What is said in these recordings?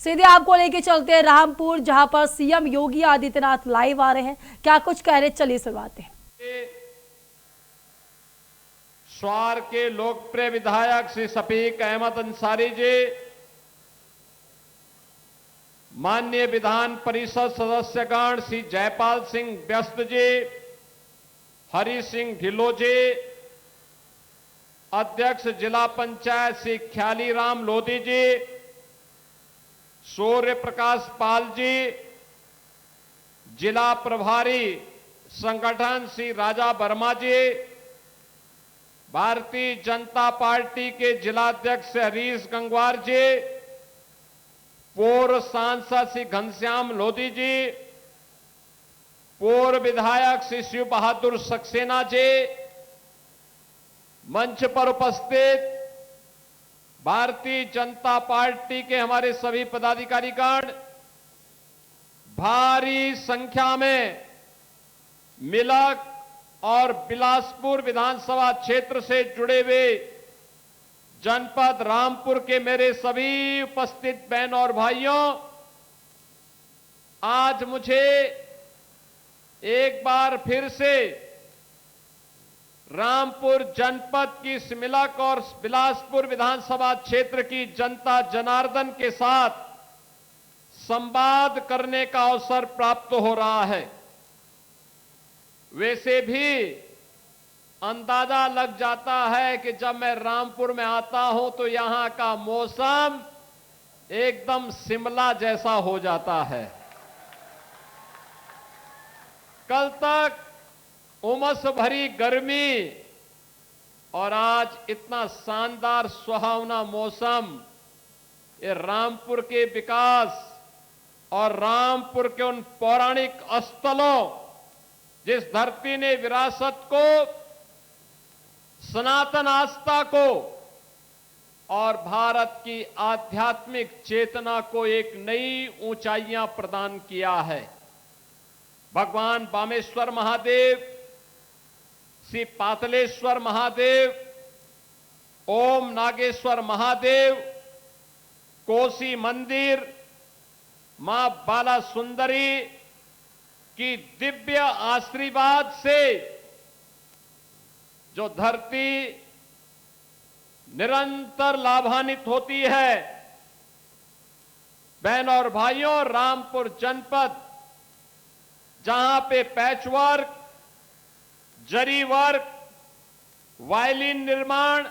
सीधे आपको लेके चलते हैं रामपुर, जहां पर सीएम योगी आदित्यनाथ लाइव आ रहे हैं। क्या कुछ कह रहे, चलिए सुनवाते हैं। स्वार के लोकप्रिय विधायक श्री शफीक अहमद अंसारी जी, माननीय विधान परिषद सदस्यगण श्री जयपाल सिंह व्यस्त जी, हरि सिंह ढिल्लो जी, अध्यक्ष जिला पंचायत श्री ख्यालीराम लोधी जी, सूर्य प्रकाश पाल जी, जिला प्रभारी संगठन श्री राजा वर्मा जी, भारतीय जनता पार्टी के जिलाध्यक्ष हरीश गंगवार जी, पूर्व सांसद श्री घनश्याम लोधी जी, पूर्व विधायक श्री शिव बहादुर सक्सेना जी, मंच पर उपस्थित भारतीय जनता पार्टी के हमारे सभी पदाधिकारीगण, भारी संख्या में मिलक और बिलासपुर विधानसभा क्षेत्र से जुड़े हुए जनपद रामपुर के मेरे सभी उपस्थित बहन और भाइयों, आज मुझे एक बार फिर से रामपुर जनपद की सिमिलक और बिलासपुर विधानसभा क्षेत्र की जनता जनार्दन के साथ संवाद करने का अवसर प्राप्त हो रहा है। वैसे भी अंदाजा लग जाता है कि जब मैं रामपुर में आता हूं तो यहां का मौसम एकदम शिमला जैसा हो जाता है। कल तक उमस भरी गर्मी और आज इतना शानदार सुहावना मौसम, ये रामपुर के विकास और रामपुर के उन पौराणिक स्थलों, जिस धरती ने विरासत को, सनातन आस्था को और भारत की आध्यात्मिक चेतना को एक नई ऊंचाइयां प्रदान किया है। भगवान बामेश्वर महादेव, श्री पातलेश्वर महादेव, ओम नागेश्वर महादेव, कोसी मंदिर, मां बाला सुंदरी की दिव्य आशीर्वाद से जो धरती निरंतर लाभान्वित होती है। बहन और भाइयों, रामपुर जनपद जहां पे पैचवर्क, जरी वर्क, वायलिन निर्माण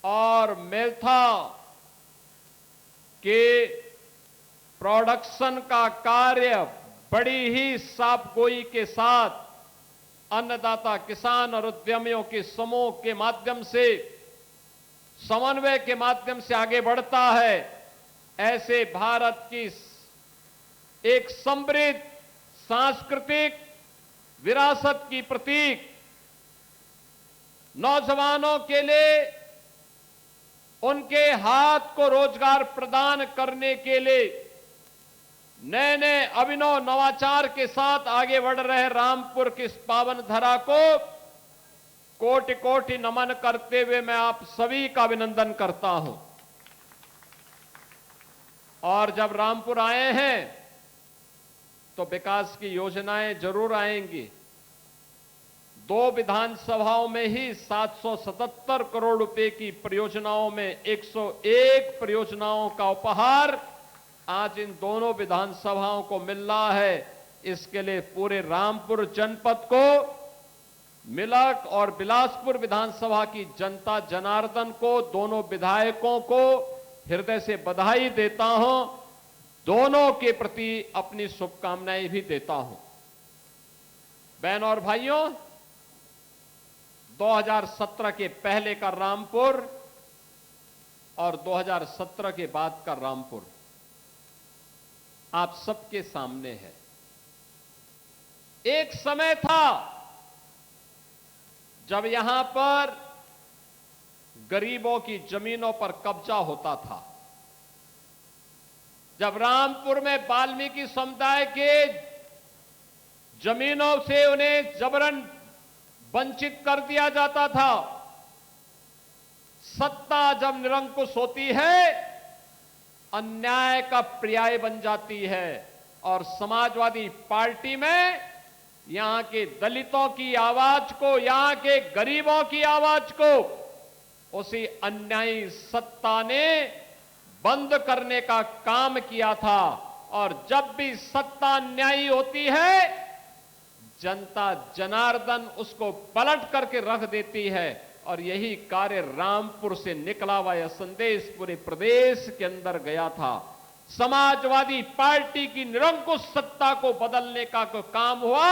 और मेल्था के प्रोडक्शन का कार्य बड़ी ही साफगोई के साथ अन्नदाता किसान और उद्यमियों के समूह के माध्यम से, समन्वय के माध्यम से आगे बढ़ता है। ऐसे भारत की एक समृद्ध सांस्कृतिक विरासत की प्रतीक, नौजवानों के लिए उनके हाथ को रोजगार प्रदान करने के लिए नए नए अभिनव नवाचार के साथ आगे बढ़ रहे रामपुर की इस पावन धरा को कोटि कोटि नमन करते हुए मैं आप सभी का अभिनंदन करता हूं। और जब रामपुर आए हैं तो विकास की योजनाएं जरूर आएंगी। 2 विधानसभाओं में ही 777 करोड़ रुपए की परियोजनाओं में 101 परियोजनाओं का उपहार आज इन दोनों विधानसभाओं को मिल रहा है। इसके लिए पूरे रामपुर जनपद को, मिलक और बिलासपुर विधानसभा की जनता जनार्दन को, दोनों विधायकों को हृदय से बधाई देता हूं। दोनों के प्रति अपनी शुभकामनाएं भी देता हूं। बहन और भाइयों, 2017 के पहले का रामपुर और 2017 के बाद का रामपुर आप सबके सामने है। एक समय था जब यहां पर गरीबों की जमीनों पर कब्जा होता था, जब रामपुर में वाल्मीकि समुदाय के जमीनों से उन्हें जबरन वंचित कर दिया जाता था। सत्ता जब निरंकुश होती है अन्याय का पर्याय बन जाती है और समाजवादी पार्टी में यहां के दलितों की आवाज को, यहां के गरीबों की आवाज को उसी अन्यायी सत्ता ने बंद करने का काम किया था। और जब भी सत्ता अन्यायी होती है, जनता जनार्दन उसको पलट करके रख देती है। और यही कार्य रामपुर से निकला हुआ यह संदेश पूरे प्रदेश के अंदर गया था। समाजवादी पार्टी की निरंकुश सत्ता को बदलने का काम हुआ।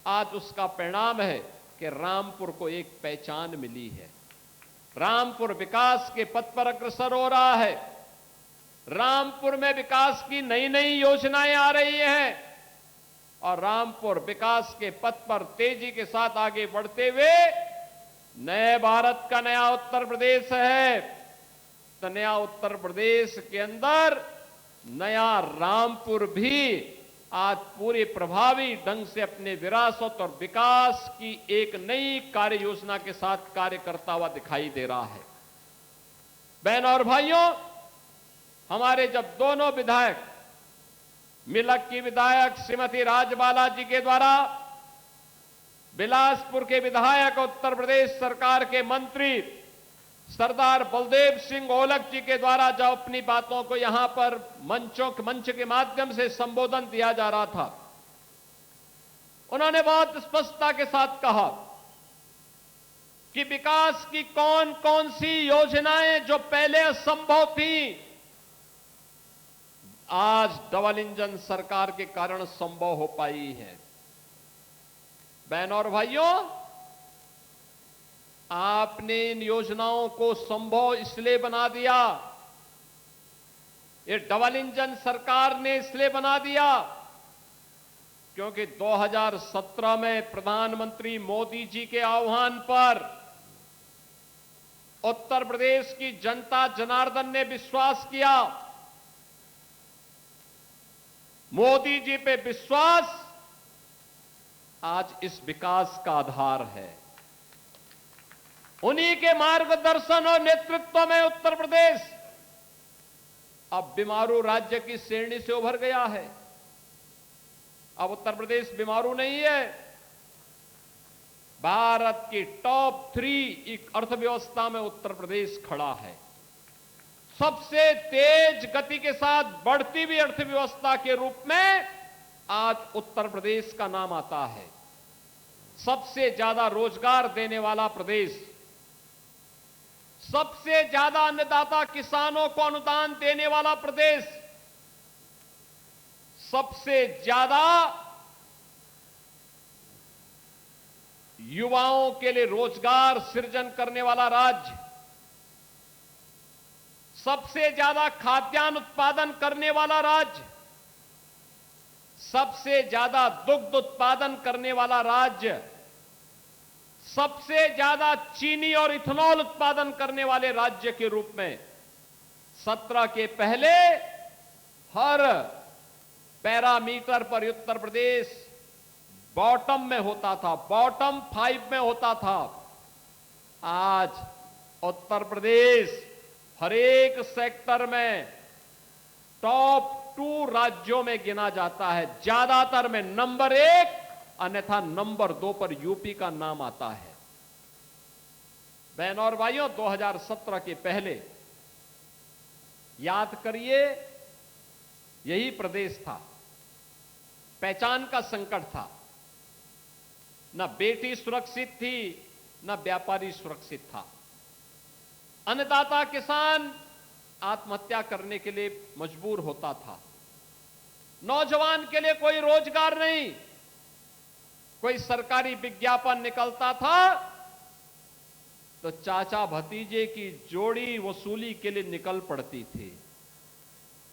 आज उसका परिणाम है कि रामपुर को एक पहचान मिली है। रामपुर विकास के पथ पर अग्रसर हो रहा है। रामपुर में विकास की नई नई योजनाएं आ रही हैं और रामपुर विकास के पथ पर तेजी के साथ आगे बढ़ते हुए नए भारत का नया उत्तर प्रदेश है। तो नया उत्तर प्रदेश के अंदर नया रामपुर भी आज पूरे प्रभावी ढंग से अपने विरासत और विकास की एक नई कार्य योजना के साथ कार्य करता हुआ दिखाई दे रहा है। बहनों और भाइयों, हमारे जब दोनों विधायक, मिलक की विधायक श्रीमती राजबाला जी के द्वारा, बिलासपुर के विधायक, उत्तर प्रदेश सरकार के मंत्री सरदार बलदेव सिंह ओलख जी के द्वारा जब अपनी बातों को यहां पर मंच के माध्यम से संबोधन दिया जा रहा था, उन्होंने बहुत स्पष्टता के साथ कहा कि विकास की कौन कौन सी योजनाएं जो पहले असंभव थी, आज डबल इंजन सरकार के कारण संभव हो पाई है। बहनों और भाइयों, आपने इन योजनाओं को संभव इसलिए बना दिया, ये डबल इंजन सरकार ने इसलिए बना दिया क्योंकि 2017 में प्रधानमंत्री मोदी जी के आह्वान पर उत्तर प्रदेश की जनता जनार्दन ने विश्वास किया। मोदी जी पे विश्वास आज इस विकास का आधार है। उन्हीं के मार्गदर्शन और नेतृत्व में उत्तर प्रदेश अब बीमारू राज्य की श्रेणी से उभर गया है। अब उत्तर प्रदेश बीमारू नहीं है, भारत की टॉप 3 अर्थव्यवस्था में उत्तर प्रदेश खड़ा है। सबसे तेज गति के साथ बढ़ती हुई अर्थव्यवस्था के रूप में आज उत्तर प्रदेश का नाम आता है। सबसे ज्यादा रोजगार देने वाला प्रदेश, सबसे ज्यादा अन्नदाता किसानों को अनुदान देने वाला प्रदेश, सबसे ज्यादा युवाओं के लिए रोजगार सृजन करने वाला राज्य, सबसे ज्यादा खाद्यान्न उत्पादन करने वाला राज्य, सबसे ज्यादा दुग्ध उत्पादन करने वाला राज्य, सबसे ज्यादा चीनी और इथेनॉल उत्पादन करने वाले राज्य के रूप में 17 के पहले हर पैरामीटर पर उत्तर प्रदेश बॉटम में होता था, बॉटम 5 में होता था। आज उत्तर प्रदेश हर एक सेक्टर में टॉप 2 राज्यों में गिना जाता है। ज्यादातर में नंबर 1, अन्यथा नंबर 2 पर यूपी का नाम आता है। बहनों और भाइयों, 2017 के पहले याद करिए, यही प्रदेश था, पहचान का संकट था। न बेटी सुरक्षित थी, न व्यापारी सुरक्षित था। अन्नदाता किसान आत्महत्या करने के लिए मजबूर होता था। नौजवान के लिए कोई रोजगार नहीं, कोई सरकारी विज्ञापन निकलता था तो चाचा भतीजे की जोड़ी वसूली के लिए निकल पड़ती थी।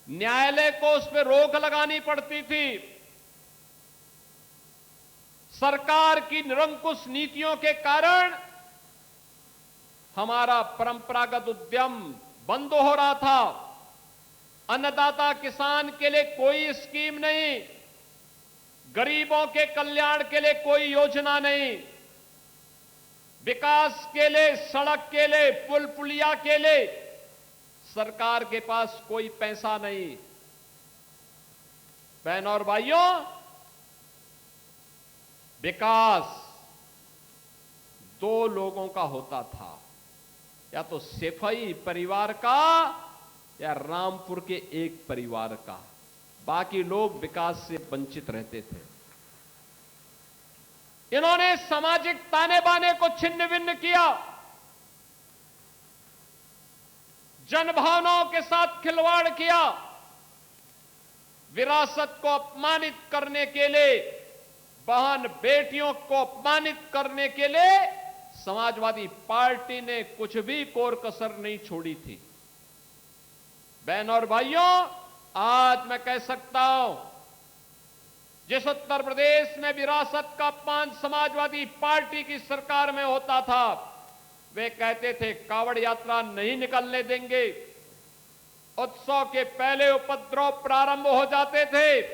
न्यायालय को उस पर रोक लगानी पड़ती थी। सरकार की निरंकुश नीतियों के कारण हमारा परंपरागत उद्यम बंद हो रहा था। अन्नदाता किसान के लिए कोई स्कीम नहीं, गरीबों के कल्याण के लिए कोई योजना नहीं, विकास के लिए, सड़क के लिए, पुल पुलिया के लिए, सरकार के पास कोई पैसा नहीं। बहनों और भाइयों, विकास दो लोगों का होता था, या तो सेफई परिवार का या रामपुर के एक परिवार का। बाकी लोग विकास से वंचित रहते थे। इन्होंने सामाजिक ताने बाने को छिन्न भिन्न किया, जनभावनाओं के साथ खिलवाड़ किया, विरासत को अपमानित करने के लिए, बहन बेटियों को अपमानित करने के लिए समाजवादी पार्टी ने कुछ भी कोर कसर नहीं छोड़ी थी। बहनों और भाइयों, आज मैं कह सकता हूं, जिस उत्तर प्रदेश में विरासत का अपमान समाजवादी पार्टी की सरकार में होता था, वे कहते थे कावड़ यात्रा नहीं निकलने देंगे। उत्सव के पहले उपद्रव प्रारंभ हो जाते थे।